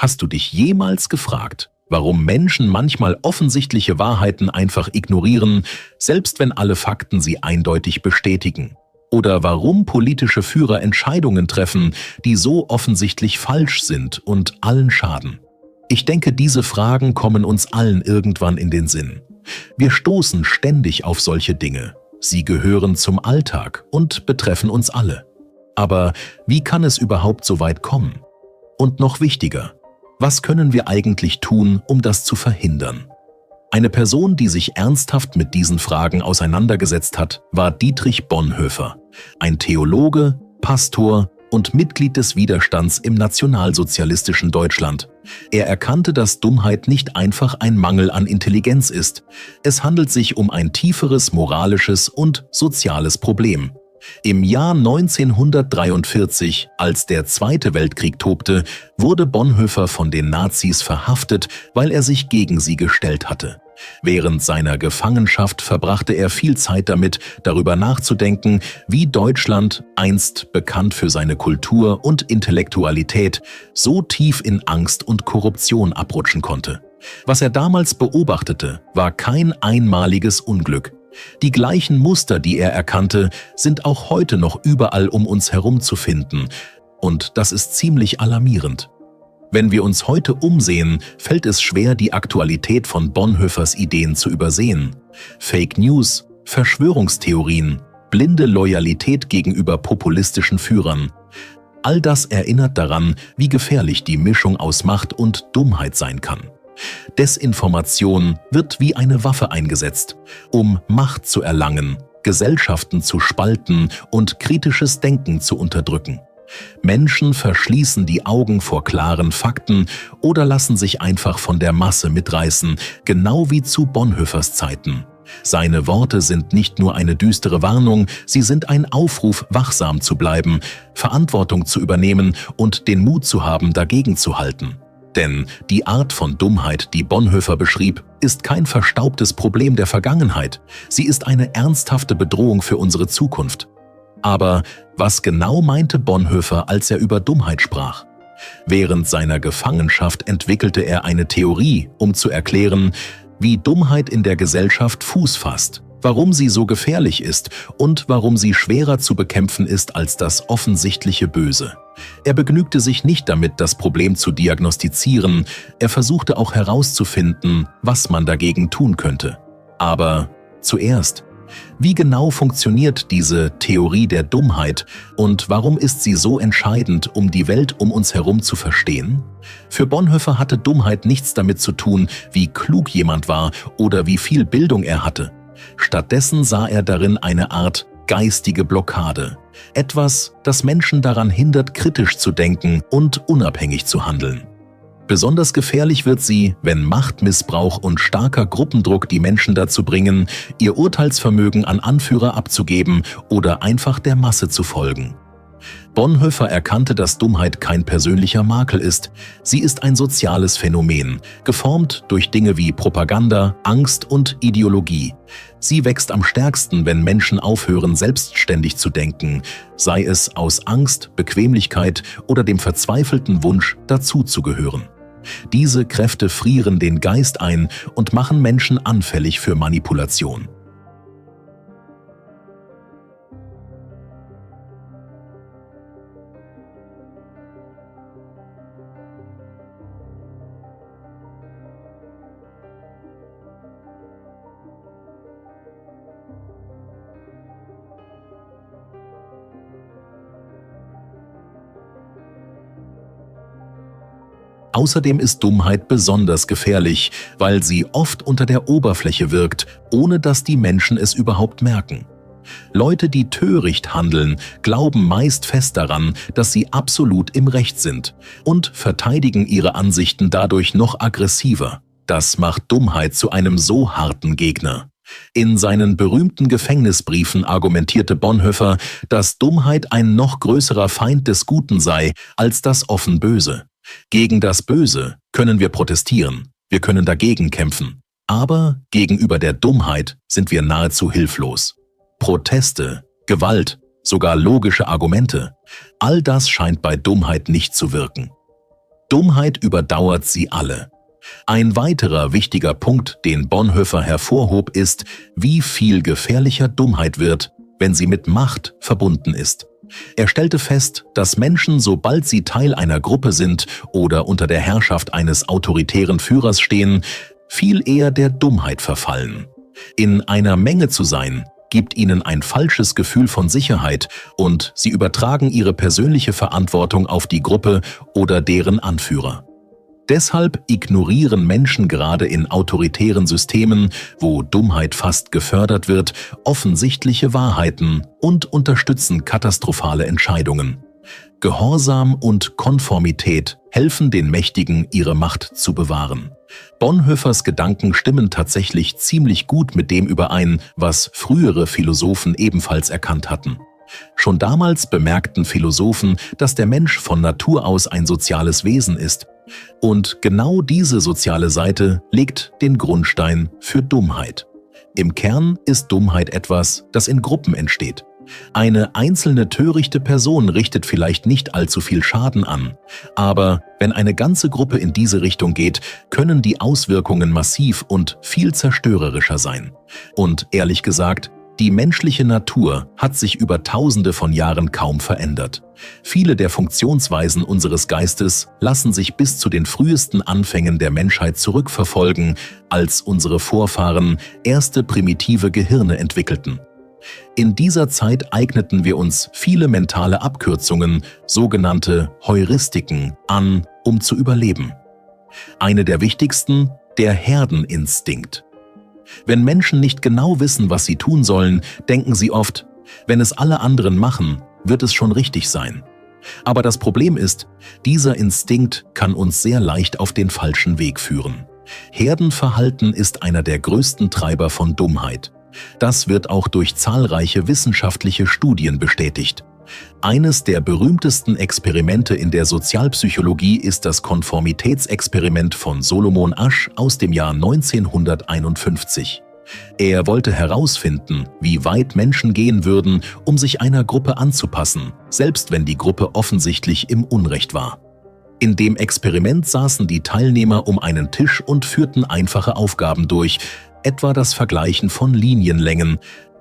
Hast du dich jemals gefragt, warum Menschen manchmal offensichtliche Wahrheiten einfach ignorieren, selbst wenn alle Fakten sie eindeutig bestätigen? Oder warum politische Führer Entscheidungen treffen, die so offensichtlich falsch sind und allen schaden? Ich denke, diese Fragen kommen uns allen irgendwann in den Sinn. Wir stoßen ständig auf solche Dinge. Sie gehören zum Alltag und betreffen uns alle. Aber wie kann es überhaupt so weit kommen? Und noch wichtiger, was können wir eigentlich tun, um das zu verhindern? Eine Person, die sich ernsthaft mit diesen Fragen auseinandergesetzt hat, war Dietrich Bonhoeffer, ein Theologe, Pastor und Mitglied des Widerstands im nationalsozialistischen Deutschland. Er erkannte, dass Dummheit nicht einfach ein Mangel an Intelligenz ist. Es handelt sich um ein tieferes moralisches und soziales Problem. Im Jahr 1943, als der Zweite Weltkrieg tobte, wurde Bonhoeffer von den Nazis verhaftet, weil er sich gegen sie gestellt hatte. Während seiner Gefangenschaft verbrachte er viel Zeit damit, darüber nachzudenken, wie Deutschland, einst bekannt für seine Kultur und Intellektualität, so tief in Angst und Korruption abrutschen konnte. Was er damals beobachtete, war kein einmaliges Unglück. Die gleichen Muster, die er erkannte, sind auch heute noch überall um uns herum zu finden. Und das ist ziemlich alarmierend. Wenn wir uns heute umsehen, fällt es schwer, die Aktualität von Bonhoeffers Ideen zu übersehen. Fake News, Verschwörungstheorien, blinde Loyalität gegenüber populistischen Führern. All das erinnert daran, wie gefährlich die Mischung aus Macht und Dummheit sein kann. Desinformation wird wie eine Waffe eingesetzt, um Macht zu erlangen, Gesellschaften zu spalten und kritisches Denken zu unterdrücken. Menschen verschließen die Augen vor klaren Fakten oder lassen sich einfach von der Masse mitreißen, genau wie zu Bonhoeffers Zeiten. Seine Worte sind nicht nur eine düstere Warnung, sie sind ein Aufruf, wachsam zu bleiben, Verantwortung zu übernehmen und den Mut zu haben, dagegen zu halten. Denn die Art von Dummheit, die Bonhoeffer beschrieb, ist kein verstaubtes Problem der Vergangenheit. Sie ist eine ernsthafte Bedrohung für unsere Zukunft. Aber was genau meinte Bonhoeffer, als er über Dummheit sprach? Während seiner Gefangenschaft entwickelte er eine Theorie, um zu erklären, wie Dummheit in der Gesellschaft Fuß fasst, warum sie so gefährlich ist und warum sie schwerer zu bekämpfen ist als das offensichtliche Böse. Er begnügte sich nicht damit, das Problem zu diagnostizieren, er versuchte auch herauszufinden, was man dagegen tun könnte. Aber zuerst, wie genau funktioniert diese Theorie der Dummheit und warum ist sie so entscheidend, um die Welt um uns herum zu verstehen? Für Bonhoeffer hatte Dummheit nichts damit zu tun, wie klug jemand war oder wie viel Bildung er hatte. Stattdessen sah er darin eine Art geistige Blockade. Etwas, das Menschen daran hindert, kritisch zu denken und unabhängig zu handeln. Besonders gefährlich wird sie, wenn Machtmissbrauch und starker Gruppendruck die Menschen dazu bringen, ihr Urteilsvermögen an Anführer abzugeben oder einfach der Masse zu folgen. Bonhoeffer erkannte, dass Dummheit kein persönlicher Makel ist. Sie ist ein soziales Phänomen, geformt durch Dinge wie Propaganda, Angst und Ideologie. Sie wächst am stärksten, wenn Menschen aufhören, selbstständig zu denken, sei es aus Angst, Bequemlichkeit oder dem verzweifelten Wunsch, dazuzugehören. Diese Kräfte frieren den Geist ein und machen Menschen anfällig für Manipulation. Außerdem ist Dummheit besonders gefährlich, weil sie oft unter der Oberfläche wirkt, ohne dass die Menschen es überhaupt merken. Leute, die töricht handeln, glauben meist fest daran, dass sie absolut im Recht sind und verteidigen ihre Ansichten dadurch noch aggressiver. Das macht Dummheit zu einem so harten Gegner. In seinen berühmten Gefängnisbriefen argumentierte Bonhoeffer, dass Dummheit ein noch größerer Feind des Guten sei als das offen Böse. Gegen das Böse können wir protestieren, wir können dagegen kämpfen, aber gegenüber der Dummheit sind wir nahezu hilflos. Proteste, Gewalt, sogar logische Argumente, all das scheint bei Dummheit nicht zu wirken. Dummheit überdauert sie alle. Ein weiterer wichtiger Punkt, den Bonhoeffer hervorhob, ist, wie viel gefährlicher Dummheit wird, wenn sie mit Macht verbunden ist. Er stellte fest, dass Menschen, sobald sie Teil einer Gruppe sind oder unter der Herrschaft eines autoritären Führers stehen, viel eher der Dummheit verfallen. In einer Menge zu sein, gibt ihnen ein falsches Gefühl von Sicherheit und sie übertragen ihre persönliche Verantwortung auf die Gruppe oder deren Anführer. Deshalb ignorieren Menschen gerade in autoritären Systemen, wo Dummheit fast gefördert wird, offensichtliche Wahrheiten und unterstützen katastrophale Entscheidungen. Gehorsam und Konformität helfen den Mächtigen, ihre Macht zu bewahren. Bonhoeffers Gedanken stimmen tatsächlich ziemlich gut mit dem überein, was frühere Philosophen ebenfalls erkannt hatten. Schon damals bemerkten Philosophen, dass der Mensch von Natur aus ein soziales Wesen ist. Und genau diese soziale Seite legt den Grundstein für Dummheit. Im Kern ist Dummheit etwas, das in Gruppen entsteht. Eine einzelne törichte Person richtet vielleicht nicht allzu viel Schaden an, aber wenn eine ganze Gruppe in diese Richtung geht, können die Auswirkungen massiv und viel zerstörerischer sein. Und ehrlich gesagt, die menschliche Natur hat sich über Tausende von Jahren kaum verändert. Viele der Funktionsweisen unseres Geistes lassen sich bis zu den frühesten Anfängen der Menschheit zurückverfolgen, als unsere Vorfahren erste primitive Gehirne entwickelten. In dieser Zeit eigneten wir uns viele mentale Abkürzungen, sogenannte Heuristiken, an, um zu überleben. Eine der wichtigsten, der Herdeninstinkt. Wenn Menschen nicht genau wissen, was sie tun sollen, denken sie oft, wenn es alle anderen machen, wird es schon richtig sein. Aber das Problem ist, dieser Instinkt kann uns sehr leicht auf den falschen Weg führen. Herdenverhalten ist einer der größten Treiber von Dummheit. Das wird auch durch zahlreiche wissenschaftliche Studien bestätigt. Eines der berühmtesten Experimente in der Sozialpsychologie ist das Konformitätsexperiment von Solomon Asch aus dem Jahr 1951. Er wollte herausfinden, wie weit Menschen gehen würden, um sich einer Gruppe anzupassen, selbst wenn die Gruppe offensichtlich im Unrecht war. In dem Experiment saßen die Teilnehmer um einen Tisch und führten einfache Aufgaben durch, etwa das Vergleichen von Linienlängen.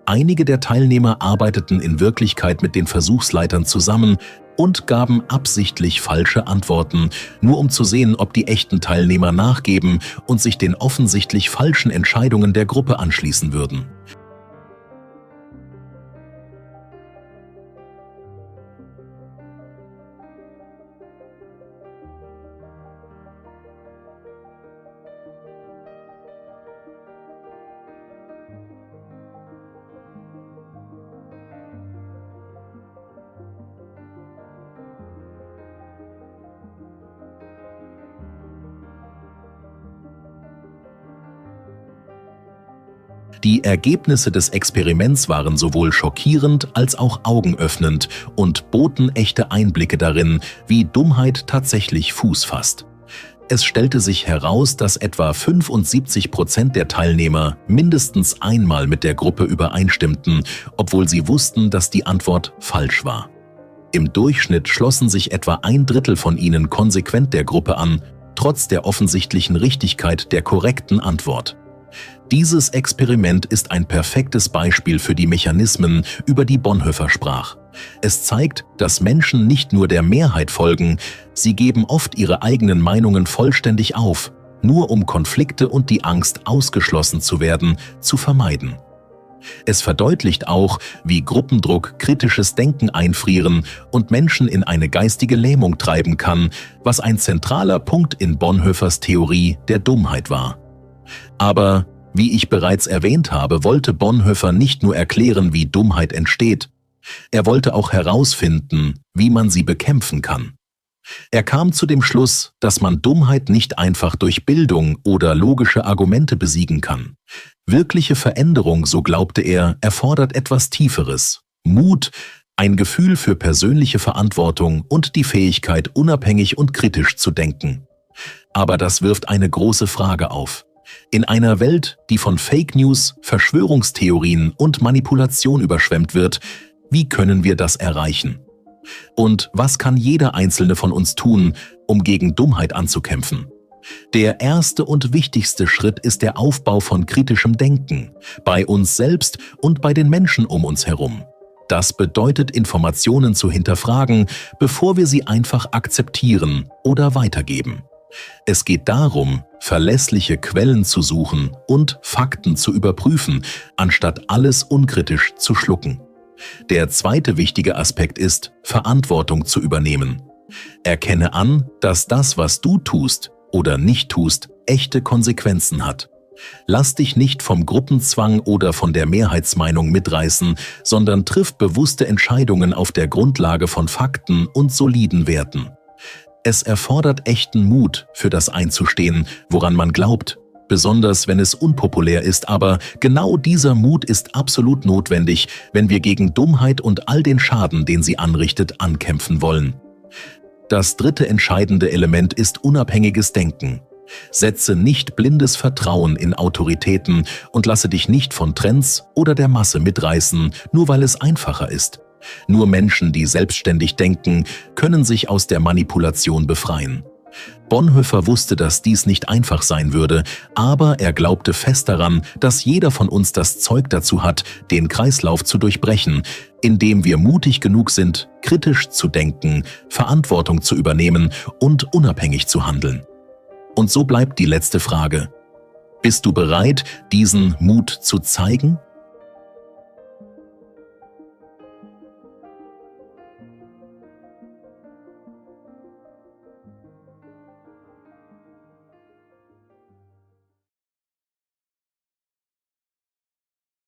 Einige der Teilnehmer arbeiteten in Wirklichkeit mit den Versuchsleitern zusammen und gaben absichtlich falsche Antworten, nur um zu sehen, ob die echten Teilnehmer nachgeben und sich den offensichtlich falschen Entscheidungen der Gruppe anschließen würden. Die Ergebnisse des Experiments waren sowohl schockierend als auch augenöffnend und boten echte Einblicke darin, wie Dummheit tatsächlich Fuß fasst. Es stellte sich heraus, dass etwa 75% der Teilnehmer mindestens einmal mit der Gruppe übereinstimmten, obwohl sie wussten, dass die Antwort falsch war. Im Durchschnitt schlossen sich etwa ein Drittel von ihnen konsequent der Gruppe an, trotz der offensichtlichen Richtigkeit der korrekten Antwort. Dieses Experiment ist ein perfektes Beispiel für die Mechanismen, über die Bonhoeffer sprach. Es zeigt, dass Menschen nicht nur der Mehrheit folgen, sie geben oft ihre eigenen Meinungen vollständig auf, nur um Konflikte und die Angst, ausgeschlossen zu werden, zu vermeiden. Es verdeutlicht auch, wie Gruppendruck kritisches Denken einfrieren und Menschen in eine geistige Lähmung treiben kann, was ein zentraler Punkt in Bonhoeffers Theorie der Dummheit war. Aber, wie ich bereits erwähnt habe, wollte Bonhoeffer nicht nur erklären, wie Dummheit entsteht, er wollte auch herausfinden, wie man sie bekämpfen kann. Er kam zu dem Schluss, dass man Dummheit nicht einfach durch Bildung oder logische Argumente besiegen kann. Wirkliche Veränderung, so glaubte er, erfordert etwas Tieferes: Mut, ein Gefühl für persönliche Verantwortung und die Fähigkeit, unabhängig und kritisch zu denken. Aber das wirft eine große Frage auf. In einer Welt, die von Fake News, Verschwörungstheorien und Manipulation überschwemmt wird, wie können wir das erreichen? Und was kann jeder Einzelne von uns tun, um gegen Dummheit anzukämpfen. Der erste und wichtigste Schritt ist der Aufbau von kritischem Denken, bei uns selbst und bei den Menschen um uns herum. Das bedeutet, Informationen zu hinterfragen, bevor wir sie einfach akzeptieren oder weitergeben. Es geht darum, verlässliche Quellen zu suchen und Fakten zu überprüfen, anstatt alles unkritisch zu schlucken. Der zweite wichtige Aspekt ist, Verantwortung zu übernehmen. Erkenne an, dass das, was du tust oder nicht tust, echte Konsequenzen hat. Lass dich nicht vom Gruppenzwang oder von der Mehrheitsmeinung mitreißen, sondern triff bewusste Entscheidungen auf der Grundlage von Fakten und soliden Werten. Es erfordert echten Mut, für das einzustehen, woran man glaubt, besonders wenn es unpopulär ist, aber genau dieser Mut ist absolut notwendig, wenn wir gegen Dummheit und all den Schaden, den sie anrichtet, ankämpfen wollen. Das dritte entscheidende Element ist unabhängiges Denken. Setze nicht blindes Vertrauen in Autoritäten und lasse dich nicht von Trends oder der Masse mitreißen, nur weil es einfacher ist. Nur Menschen, die selbstständig denken, können sich aus der Manipulation befreien. Bonhoeffer wusste, dass dies nicht einfach sein würde, aber er glaubte fest daran, dass jeder von uns das Zeug dazu hat, den Kreislauf zu durchbrechen, indem wir mutig genug sind, kritisch zu denken, Verantwortung zu übernehmen und unabhängig zu handeln. Und so bleibt die letzte Frage: Bist du bereit, diesen Mut zu zeigen?